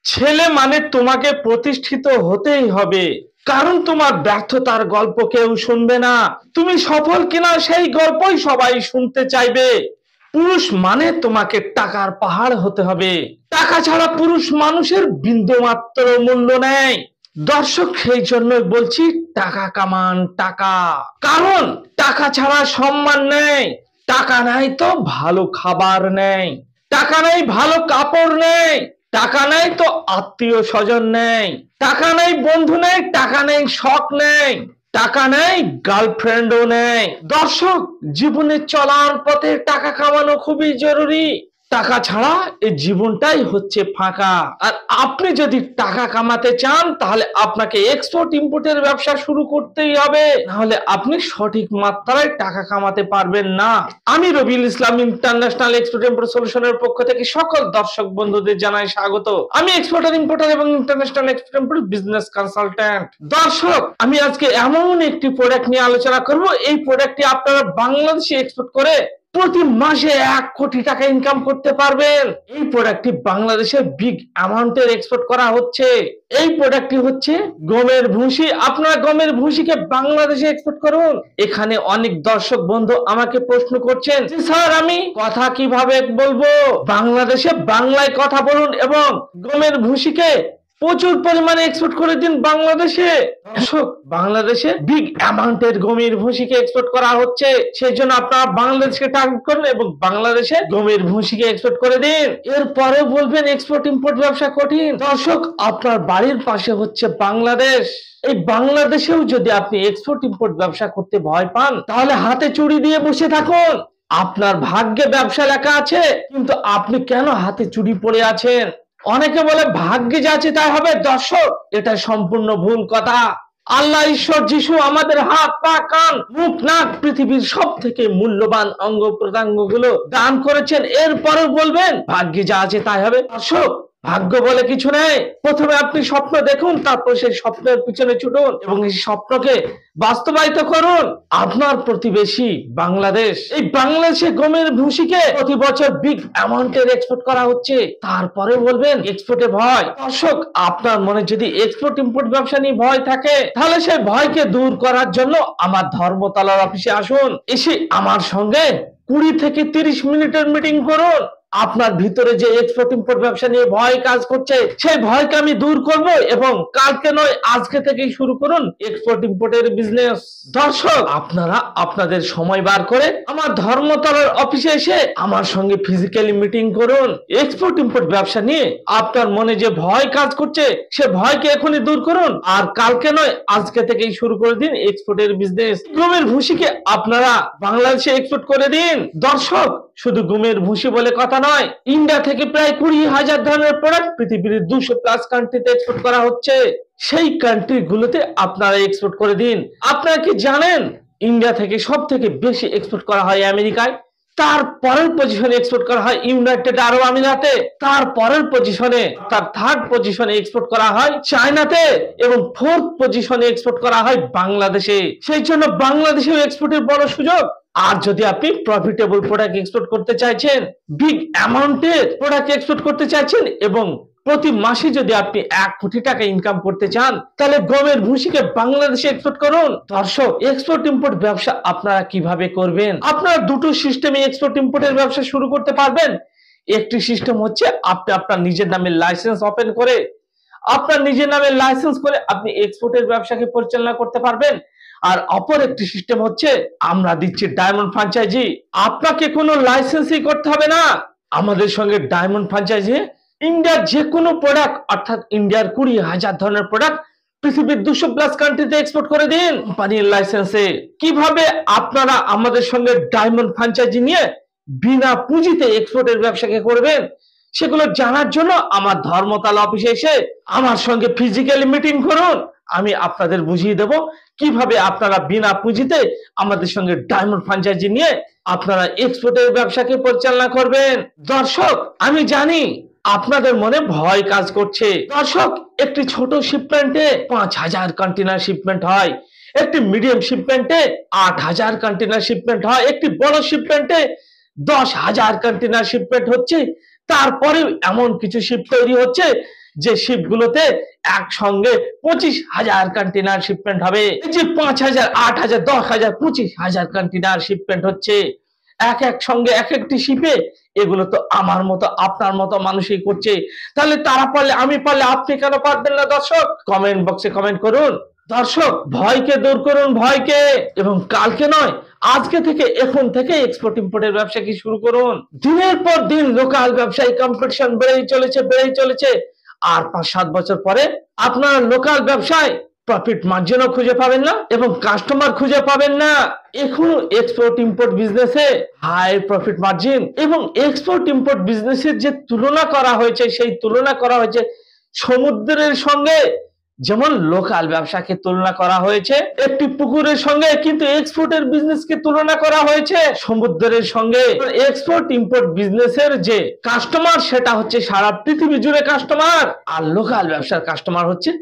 ছেলে মানে তোমাকে প্রতিষ্ঠিত হতেই হবে, কারণ তোমার ব্যর্থতার গল্প কেউ শুনবে না। তুমি সফল কিনা সেই গল্পই সবাই শুনতে চাইবে। পুরুষ মানে তোমাকে টাকার পাহাড় হতে হবে, টাকা ছাড়া পুরুষ মানুষের বিন্দুমাত্র মূল্য নেই। দর্শক, সেই জন্যই বলছি টাকা কামান, টাকা। কারণ টাকা ছাড়া সম্মান নেই, টাকা নাই তো ভালো খাবার নেই, টাকা নেই ভালো কাপড় নেই, টাকা নেই তো আত্মীয় স্বজন নেই, টাকা নেই বন্ধু নেই, টাকা নেই শখ নেই, টাকা নেই গার্লফ্রেন্ডও নেই। দর্শক, জীবনে চলার পথে টাকা কামানো খুবই জরুরি। টাকা ছাড়া এই জীবনটাই হচ্ছে ফাঁকা। আর আপনি যদি টাকা কামাতে চান তাহলে আপনাকে এক্সপোর্ট ইম্পোর্টের ব্যবসা শুরু করতেই হবে, নাহলে আপনি সঠিক মাত্রায় টাকা কামাতে পারবেন না। আমি Rabiul Islam international export import সলিউশনের পক্ষ থেকে সকল দর্শক বন্ধুদের জানাই স্বাগত। আমি এক্সপোর্টার ইম্পোর্টার এবং international export import business consultant. দর্শক, আমি আজকে এমন একটি প্রোডাক্ট নিয়ে আলোচনা করব, এই প্রোডাক্টটি আপনারা বাংলাদেশে এক্সপোর্ট করে প্রতি মাসে 1 কোটি টাকা ইনকাম করতে পারবেন। এই প্রোডাক্টটি বাংলাদেশে বিগ অ্যামাউন্টের এক্সপোর্ট করা হচ্ছে। এই প্রোডাক্টটি হচ্ছে গমের ভুসি। আপনারা গমের ভুসিকে বাংলাদেশে এক্সপোর্ট করুন। এখানে অনেক দর্শক বন্ধু আমাকে প্রশ্ন করছেন, স্যার আমি কথা কিভাবে বলবো? বাংলাদেশে বাংলায় কথা বলুন এবং গমের ভুসিকে প্রচুর পরিমাণে এক্সপোর্ট করে দিন বাংলাদেশে। দর্শক, বাংলাদেশে বিগ অ্যামাউন্টের গমের ভুসিকে এক্সপোর্ট করা হচ্ছে, সেই জন্য আপনারা বাংলাদেশকে টার্গেট করুন এবং বাংলাদেশে গমের ভুসিকে এক্সপোর্ট করে দিন। এরপরে বলবেন এক্সপোর্ট ইম্পোর্ট ব্যবসা কঠিন। দর্শক, আপনার বাড়ির পাশে হচ্ছে বাংলাদেশ। এই বাংলাদেশেও যদি আপনি এক্সপোর্ট ইম্পোর্ট ব্যবসা করতে ভয় পান, তাহলে হাতে চুড়ি দিয়ে বসে থাকুন। আপনার ভাগ্যে ব্যবসা লেখা আছে, কিন্তু আপনি কেন হাতে চুড়ি পরে আছেন? অনেকে বলে ভাগ্যে যা আছে তাই হবে। দর্শক, এটা সম্পূর্ণ ভুল কথা। আল্লাহ, ঈশ্বর, যিশু আমাদের হাত, পা, কান, মুখ, নাক, পৃথিবীর সব থেকে মূল্যবান অঙ্গ প্রত্যঙ্গ গুলো দান করেছেন। এরপরে বলবেন ভাগ্যে যা আছে তাই হবে। দর্শক, ভাগ্য বলে কিছু নেই। প্রথমে আপনি স্বপ্ন দেখুন, তারপর সেই স্বপ্নের পিছনে ছুটুন এবং এই স্বপ্নকে বাস্তবায়িত করুন। আপনার প্রতিবেশী বাংলাদেশ, এই বাংলাদেশে গমের ভুসিকে প্রতি বছর বিগ অ্যামাউন্টের এক্সপোর্ট করা হচ্ছে, তারপরে বলবেন এক্সপোর্টে ভয়। দর্শক, আপনার মনে যদি এক্সপোর্ট ইম্পোর্ট ব্যবসা নিয়ে ভয় থাকে, তাহলে সেই ভয়কে দূর করার জন্য আমার ধর্মতলার অফিসে আসুন। এসে আমার সঙ্গে 20 থেকে 30 মিনিটের মিটিং করুন। আপনার ভিতরে যে এক্সপোর্ট ইম্পোর্ট ব্যবসা নিয়ে ভয় কাজ করছে, সেই ভয়কে আমি দূর করব এবং কালকে নয় আজকে থেকেই শুরু করুন এক্সপোর্ট ইম্পোর্টের বিজনেস। দর্শক, আপনারা আপনাদের সময় বার করে আমার ধর্মতলার অফিসে এসে আমার সঙ্গে ফিজিক্যালি মিটিং করুন। এক্সপোর্ট ইম্পোর্ট ব্যবসা নিয়ে আপনার মনে যে ভয় কাজ করছে, সে ভয়কে এখনই দূর করুন আর কালকে নয় আজকে থেকেই শুরু করে দিন এক্সপোর্টের বিজনেস। গমের ভুসিকে আপনারা বাংলাদেশে এক্সপোর্ট করে দিন। দর্শক, শুধু গমের ভুসি বলে কথা নয়, ইন্ডিয়া থেকে প্রায় 20,000 ধরনের প্রোডাক্ট পৃথিবীর 200+ কান্ট্রিতে এক্সপোর্ট করা হচ্ছে। সেই কান্ট্রি গুলোতে আপনারা এক্সপোর্ট করে দিন। আপনারা কি জানেন ইন্ডিয়া থেকে সব থেকে বেশি এক্সপোর্ট করা হয় আমেরিকায়, তারপরের পজিশনে এক্সপোর্ট করা হয় ইউনাইটেড আরব আমিরাতে, তারপরের পজিশনে তার থার্ড পজিশনে এক্সপোর্ট করা হয় চায়নাতে এবং ফোর্থ পজিশনে এক্সপোর্ট করা হয় বাংলাদেশে। সেই জন্য বাংলাদেশেও এক্সপোর্টের বড় সুযোগ। আর যদি আপনি প্রফিটেবল প্রোডাক্ট এক্সপোর্ট করতে চাইছেন, বিগ অ্যামাউন্টের প্রোডাক্ট এক্সপোর্ট করতে চাইছেন এবং প্রতি মাসে যদি আপনি 1 কোটি টাকা ইনকাম করতে চান, তাহলে গমের ভুসিকে বাংলাদেশে এক্সপোর্ট করুন। দর্শক, এক্সপোর্ট ইম্পোর্ট ব্যবসা আপনারা কিভাবে করবেন? আপনারা দুটো সিস্টেমে এক্সপোর্ট ইম্পোর্টের ব্যবসা শুরু করতে পারবেন। একটি সিস্টেম হচ্ছে আপনি আপনার নিজের নামে লাইসেন্স ওপেন করে, আপনার নিজের নামে লাইসেন্স করে আপনি এক্সপোর্টের ব্যবসাকে পরিচালনা করতে পারবেন। আর অপর একটি সিস্টেম হচ্ছে আমরা দিচ্ছি ডায়মন্ড ফ্র্যাঞ্চাইজি। আপনাকে কোনো লাইসেন্সই করতে হবে না। আমাদের সঙ্গে ডায়মন্ড ফ্র্যাঞ্চাইজি ইন্ডিয়ার যে কোনো প্রোডাক্ট, অর্থাৎ ইন্ডিয়ার 20,000 ধরনের প্রোডাক্ট পৃথিবীর 200+ কান্ট্রিতে এক্সপোর্ট করে দিন কোম্পানির লাইসেন্সে। কিভাবে আপনারা আমাদের সঙ্গে ডায়মন্ড ফ্র্যাঞ্চাইজি নিয়ে বিনা পুঁজিতে এক্সপোর্টের ব্যবসাকে করবেন, সেগুলো জানার জন্য আমার ধর্মতলা অফিসে এসে আমার সঙ্গে ফিজিক্যালি মিটিং করুন। আমি আপনাদের বুঝিয়ে দেব কিভাবে আপনারা বিনা পুঁজিতে আমাদের সঙ্গে ডায়মন্ড ফ্র্যাঞ্চাইজি নিয়ে আপনারা এক্সপোর্টের ব্যবসাকে পরিচালনা করবেন। দর্শক, আমি জানি আপনাদের মনে ভয় কাজ করছে। দর্শক, একটি ছোট শিপমেন্টে 5,000 কন্টেনার শিপমেন্ট হয়, একটি মিডিয়াম শিপমেন্টে 8,000 কন্টেনার শিপমেন্ট হয়, একটি বড় শিপমেন্টে 10,000 কন্টেনার শিপমেন্ট হচ্ছে। তারপরে এমন কিছু শিপ তৈরি হচ্ছে যে শিপগুলোতে একসঙ্গে 25,000 কন্টেনার শিপমেন্ট হবে। এই যে 5,000, 8,000, 10,000, 25,000 কন্টেনার শিপমেন্ট হচ্ছে এক সঙ্গে এক একটি শিপে, এগুলো তো আমার মতো আপনার মতো মানুষই করছে। তাহলে তারা পারলে, আমি পারলে, আপনি কেন পারবেন না? দর্শক কমেন্ট বক্সে কমেন্ট করুন। দর্শক ভয়কে দূর করুন, ভয়কে, এবং কালকে নয় আজকে থেকে, এখন থেকে এক্সপোর্ট ইম্পোর্টের ব্যবসা কি শুরু করুন। দিনের পর দিন লোকাল ব্যবসায়ী কম্পিটিশন বেড়েই চলেছে। আর 5-7 বছর পরে আপনার লোকাল ব্যবসায় প্রফিট মার্জিনও খুঁজে পাবেন না এবং কাস্টমার খুঁজে পাবেন না। এখনো এক্সপোর্ট ইম্পোর্ট বিজনেসে হাই প্রফিট মার্জিন এবং এক্সপোর্ট ইম্পোর্ট বিজনেসের যে তুলনা করা হয়েছে, সেই তুলনা করা হয়েছে সমুদ্রের সঙ্গে। যেমন লোকাল ব্যবসাকে তুলনা করা হয়েছে একটি পুকুরের সঙ্গে, কিন্তু এক্সপোর্টের বিজনেসকে তুলনা করা হয়েছে সমুদ্রের সঙ্গে। এক্সপোর্ট ইম্পোর্ট বিজনেসের যে কাস্টমার, সেটা হচ্ছে সারা পৃথিবী জুড়ে কাস্টমার, আর লোকাল ব্যবসার কাস্টমার হচ্ছে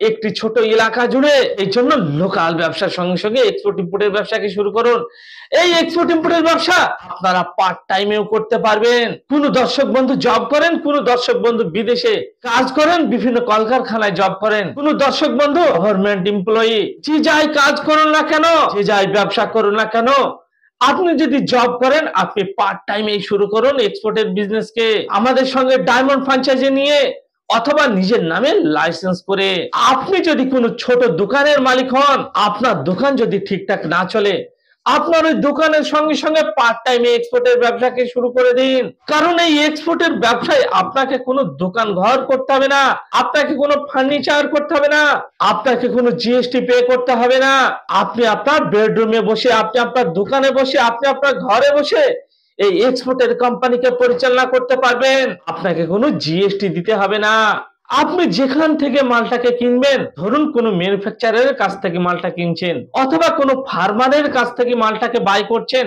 একটি ছোট এলাকা জুড়ে। এই জন্য লোকাল ব্যবসার সঙ্গে সঙ্গে এক্সপোর্ট ইম্পোর্টের ব্যবসাকে শুরু করুন। এই এক্সপোর্ট ইম্পোর্টের ব্যবসা আপনারা পার্ট টাইমেও করতে পারবেন। কোন দর্শক বন্ধু জব করেন, কোন দর্শক বন্ধু বিদেশে কাজ করেন, বিভিন্ন কলকারখানায় জব করেন, কোন দর্শক বন্ধু গভর্নমেন্ট এমপ্লয়ি, যে যাই কাজ করুন না কেন, যে যাই ব্যবসা করুন না কেন, আপনি যদি জব করেন, আপনি পার্ট টাইমে শুরু করুন এক্সপোর্টের বিজনেসকে। আমাদের সঙ্গে ডায়মন্ড ফ্র্যাঞ্চাইজি নিয়ে অথবা নিজের নামে লাইসেন্স করে। আপনি যদি কোনো ছোট দোকানের মালিক হন, আপনার দোকান যদি ঠিকঠাক না চলে, আপনার ওই দোকানের সঙ্গে সঙ্গে পার্ট টাইমে এক্সপোর্টের ব্যবসাকে শুরু করে দিন। কারণ এই এক্সপোর্টের ব্যবসায় আপনাকে কোনো দোকান ঘর করতে হবে না, আপনাকে কোনো ফার্নিচার করতে হবে না, আপনাকে কোনো জিএসটি পে করতে হবে না। আপনি আপনার বেডরুমে বসে, আপনি আপনার দোকানে বসে, আপনি আপনার ঘরে বসে এই এক্সপোর্টের কোম্পানিকে পরিচালনা করতে পারবেন। আপনাকে কোনো জিএসটি দিতে হবে না। আপনি যেখান থেকে মালটাকে কিনবেন, ধরুন কোনো ম্যানুফ্যাকচারারের কাছ থেকে মালটা কিনছেন অথবা কোনো ফার্মারের কাছ থেকে মালটাকে বাই করছেন,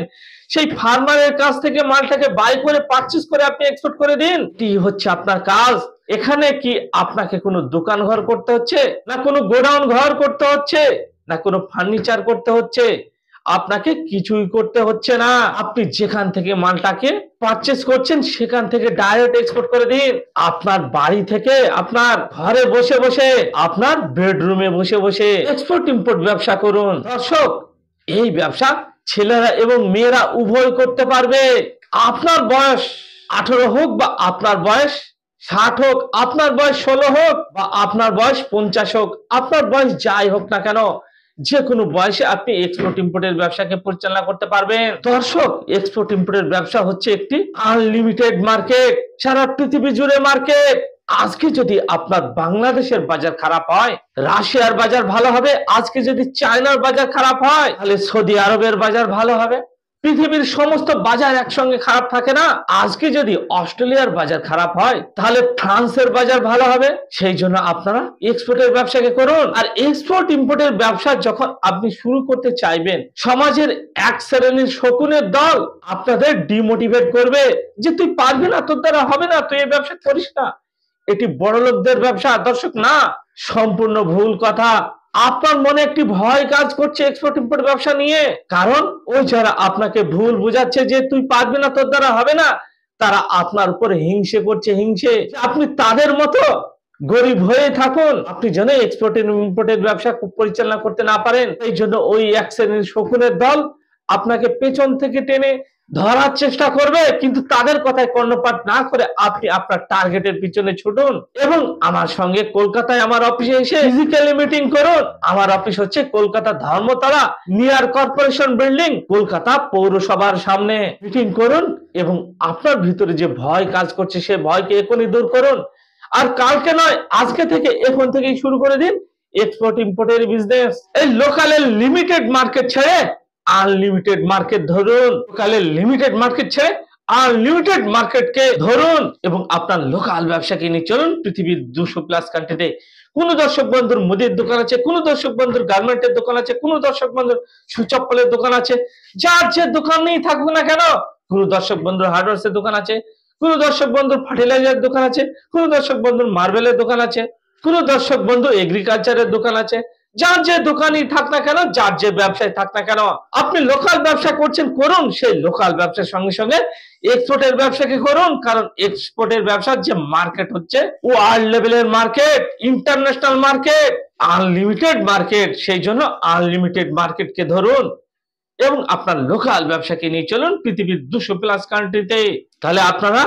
সেই ফার্মারের কাছ থেকে মালটাকে বাই করে পারচেজ করে আপনি এক্সপোর্ট করে দিন। এটি হচ্ছে আপনার কাজ। এখানে কি আপনাকে কোনো দোকান ঘর করতে হচ্ছে, না কোনো গোডাউন ঘর করতে হচ্ছে, না কোনো ফার্নিচার করতে হচ্ছে? আপনাকে কিছুই করতে হচ্ছে না। আপনি যেখান থেকে মালটাকে পারচেজ করছেন, সেখান থেকে ডাইরেক্ট এক্সপোর্ট করে দিন। আপনার বাড়ি থেকে, আপনার ঘরে বসে বসে, আপনার বেডরুমে বসে বসে এক্সপোর্ট ইম্পোর্ট ব্যবসা করুন। দর্শক, এই ব্যবসা ছেলেরা এবং মেয়েরা উভয় করতে পারবে। আপনার বয়স 18 হোক বা আপনার বয়স 60 হোক, আপনার বয়স 16 হোক বা আপনার বয়স 50 হোক, আপনার বয়স যাই হোক না কেন, যে কোনো বয়সে আপনি এক্সপোর্ট ইম্পোর্টের ব্যবসাকে পরিচালনা করতে পারবেন। দর্শক, এক্সপোর্ট ইম্পোর্টের ব্যবসা হচ্ছে একটি আনলিমিটেড মার্কেট, সারা পৃথিবী জুড়ে মার্কেট। আজকে যদি আপনার বাংলাদেশের বাজার খারাপ হয়, রাশিয়ার বাজার ভালো হবে। আজকে যদি চায়নার বাজার খারাপ হয়, তাহলে সৌদি আরবের বাজার ভালো হবে। পৃথিবীর সমস্ত বাজার একসঙ্গে খারাপ থাকে না। আজকে যদি অস্ট্রেলিয়ার বাজার খারাপ হয়, তাহলে ফ্রান্সের বাজার ভালো হবে। সেই জন্য আপনারা এক্সপোর্টের ব্যবসাকে করুন। আর এক্সপোর্ট ইম্পোর্টের ব্যবসা যখন আপনি শুরু করতে চাইবেন, সমাজের এক শ্রেণীর শকুনের দল আপনাদের ডিমোটিভেট করবে যে তুই পারবি না, তোর দ্বারা হবে না, তুই এই ব্যবসা করিস না, এটি বড়লোকদের ব্যবসা। দর্শক, না, সম্পূর্ণ ভুল কথা। আপনার মনে একটি ভয় কাজ করছে এক্সপোর্ট ইম্পোর্ট ব্যবসা নিয়ে, কারণ ওই যারা আপনাকে ভুল বুঝাচ্ছে যে তুই পারবি না, তোর দ্বারা হবে না, তারা আপনার উপরে হিংসে করছে। আপনি তাদের মতো গরিব হয়ে থাকুন, আপনি যেন এক্সপোর্ট ইম্পোর্টের ব্যবসা পরিচালনা করতে না পারেন। এই জন্য ওই এক শ্রেণীর শকুনের দল আপনাকে পেছন থেকে টেনে ধরার চেষ্টা করবে, কিন্তু তাদের কথায় কর্ণপাত না করে আপনি আপনার টার্গেটের পিছনে ছুটুন এবং আমার সঙ্গে কলকাতায় আমার অফিসে এসে ফিজিক্যালি মিটিং করুন। আমার অফিস হচ্ছে Kolkata Dharmatala, near corporation building, Kolkata পৌরসভার সামনে। মিটিং করুন এবং আপনার ভিতরে যে ভয় কাজ করছে, সে ভয়কে এখনই দূর করুন। আর কালকে নয়, আজকে থেকে, এখন থেকেই শুরু করে দিন এক্সপোর্ট ইম্পোর্টের বিজনেস। এই লোকালের লিমিটেড মার্কেট ছেড়ে আনলিমিটেড মার্কেট ধরুন। লোকালের লিমিটেড মার্কেট ছেড়ে আনলিমিটেড মার্কেটকে ধরুন এবং আপনার লোকাল ব্যবসাকে নিয়ে চলুন পৃথিবীর 200+ কান্ট্রিতে। কোন দর্শক বন্ধুর মুদির দোকান আছে, কোন দর্শক বন্ধুর গার্মেন্টের দোকান আছে, কোন দর্শক বন্ধুর সুচপ্পলের দোকান আছে, যার যে দোকান নেই থাকুক না কেন, কোন দর্শক বন্ধুর হার্ডওয়্যারের দোকান আছে, কোন দর্শক বন্ধুর ফার্টিলাইজারের দোকান আছে, কোন দর্শক বন্ধুর মার্বেলের দোকান আছে, কোন দর্শক বন্ধু এগ্রিকালচারের দোকান আছে, যার যে দোকানই থাক না কেন, যার যে ব্যবসায় থাক না কেন, আপনি লোকাল ব্যবসা করছেন করুন, সেই লোকাল ব্যবসার সঙ্গে সঙ্গে এক্সপোর্টের ব্যবসাকে করুন, কারণ এক্সপোর্টের ব্যবসার যে মার্কেট হচ্ছে ওয়ার্ল্ড লেভেলের market, international market, unlimited market. সেই জন্য আনলিমিটেড মার্কেটকে ধরুন এবং আপনার লোকাল ব্যবসাকে নিয়ে চলুন পৃথিবীর 200+ কান্ট্রিতে। তাহলে আপনারা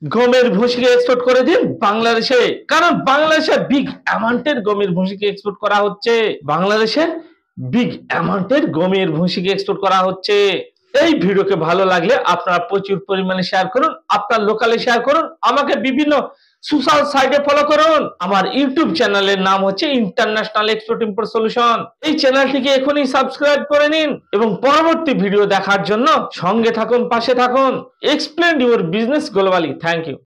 গমের ভুসিকে এক্সপোর্ট করে দিন বাংলাদেশে, কারণ বাংলাদেশে বিগ অ্যামাউন্টের গমের ভুসিকে এক্সপোর্ট করা হচ্ছে। বাংলাদেশে বিগ অ্যামাউন্টের গমের ভুসিকে এক্সপোর্ট করা হচ্ছে। এই ভিডিওকে ভালো লাগলে আপনারা প্রচুর পরিমাণে শেয়ার করুন, আপনার লোকালে শেয়ার করুন, আমাকে বিভিন্ন সোশ্যাল সাইটে ফলো করুন। আমার ইউটিউব চ্যানেলের নাম হচ্ছে ইন্টারন্যাশনাল এক্সপোর্ট ইম্পোর্ট সলিউশন। এই চ্যানেলটিকে এখনই সাবস্ক্রাইব করে নিন এবং পরবর্তী ভিডিও দেখার জন্য সঙ্গে থাকুন, পাশে থাকুন। Explain your business globally. Thank you.